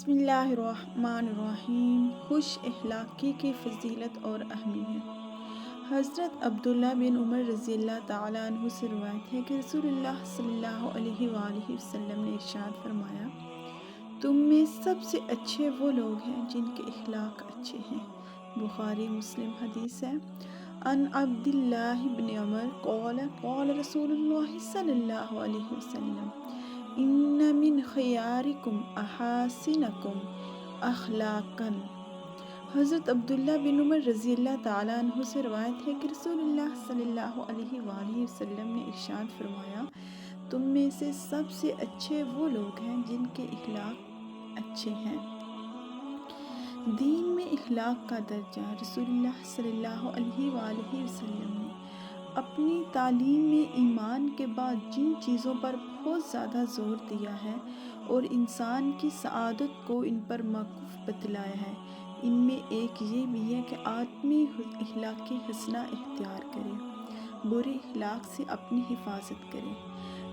बिस्मिल्लाहिर्रहमानिर्रहीम। खुश अखलाक़ी की फ़ज़ीलत और अहमियत। हज़रत अब्दुल्ला बिन उमर रज़ियल्लाहु ताला अन्हु से रिवायत है कि रसूलुल्लाह सल्लल्लाहु अलैहि वसल्लम ने इरशाद फरमाया, तुम में सबसे अच्छे वो लोग हैं जिनके अखलाक अच्छे हैं। बुखारी मुस्लिम हदीस है। अन अब्दुल्लाह बिन उमर क़ाल क़ाल रसूलुल्लाह सल्लल्लाहु अलैहि वसल्लम इन्ना मिन खयारिकुम अहासिनकुम अखलाकन। हज़रत अब्दुल्ला बिन उमर रज़ियल्लाहु ताला अन्हु से रिवायत है कि रसूलुल्लाह सल्लल्लाहु अलैहि वसल्लम ने इरशाद फरमाया, तुम में से सबसे अच्छे वो लोग हैं जिनके अखलाक अच्छे हैं। दीन में अखलाक का दर्जा। रसूलुल्लाह सल्लल्लाहु अलैहि वसल्लम ने अपनी तालीम में ईमान के बाद जिन चीज़ों पर बहुत ज़्यादा ज़ोर दिया है और इंसान की सआदत को इन पर मौक़ूफ़ बतलाया है, इनमें एक ये भी है कि आदमी अखलाक हसना इख्तियार करे, बुरे अखलाक से अपनी हिफाजत करे।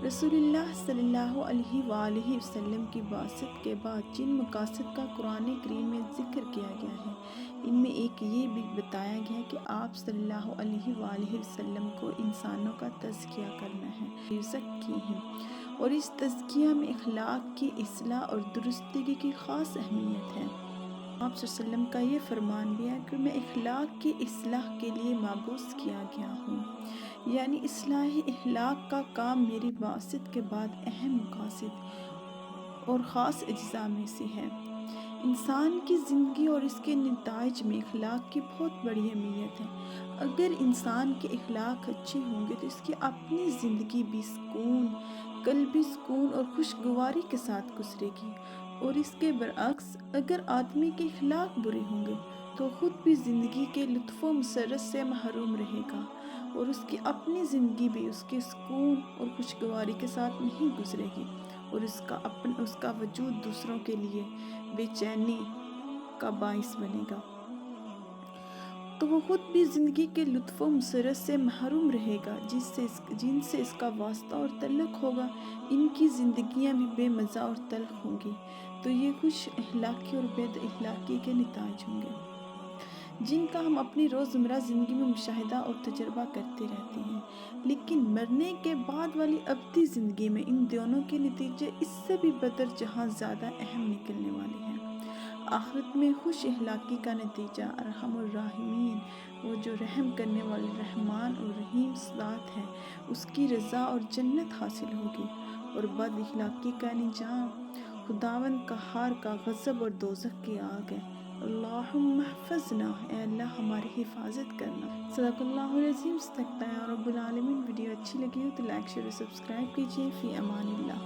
रसूलुल्लाह सल्लल्लाहु अलैहि वसल्लम की बासत के बाद जिन मकासद का कुरान करीम में ज़िक्र किया गया है, इनमें एक ये भी बताया गया है कि आप सल्लल्लाहु अलैहि वसल्लम को इंसानों का तज़किया करना है, युज़क्कीहिम, और इस तज़किया में अखलाक की इस्लाह और दुरुस्तगी की ख़ास अहमियत है। आप वसल्लम का ये फरमान भी है कि मैं अखलाक की इस्लाह के लिए माबूस किया गया हूँ, यानी इस्लाह अखलाक का काम मेरी बासत के बाद अहम मकासद और ख़ास अज्ज़ा में से है। इंसान की ज़िंदगी और इसके नताइज में अखलाक की बहुत बड़ी अहमियत है। अगर इंसान के अखलाक अच्छे होंगे तो इसकी अपनी ज़िंदगी भी सुकून, क़ल्बी सुकून और खुशगवारी के साथ गुजरेगी, और इसके बरअक्स अगर आदमी के अखलाक बुरे होंगे तो ख़ुद भी ज़िंदगी के लुत्फ़ व मसर्रत से महरूम रहेगा और उसकी अपनी ज़िंदगी भी उसके सुकून और खुशगवारी के साथ नहीं गुजरेगी, और उसका वजूद दूसरों के लिए बेचैनी का बाइस बनेगा, तो वो ख़ुद भी ज़िंदगी के लुत्फ़ व मसर्रत से महरूम रहेगा जिनसे इसका वास्ता और तल्लुक़ होगा। इनकी ज़िंदगियाँ भी बेमज़ा और तल्ख़ होंगी। तो ये खुश अखलाक़ी और बद अखलाक़ी के नताइज होंगे जिनका हम अपनी रोज़मर्रा ज़िंदगी में मुशाहिदा और तजुर्बा करते रहते हैं। लेकिन मरने के बाद वाली अबदी ज़िंदगी में इन दोनों के नतीजे इससे भी बदतर जहाँ ज़्यादा अहम निकलने वाले हैं। आखिरत में खुश अखलाक़ी का नतीजा अरहमुर राहिमीन, वो जो रहम करने वाले रहमान और रहीम ज़ात है, उसकी रज़ा और जन्नत हासिल होगी, और बद अखलाक़ी का अंजाम खुदावंद क़हार का ग़ज़ब और दोज़ख की आग है। अल्लाहुम्मा हफ़ज़ना, ए अल्लाह हमारी हिफाजत करना। सदक़ल्लाहुल अज़ीम। या रब्बुल आलमीन। वीडियो अच्छी लगी हो तो लाइक शेयर और सब्सक्राइब कीजिए। फ़ी अमानिल्लाह।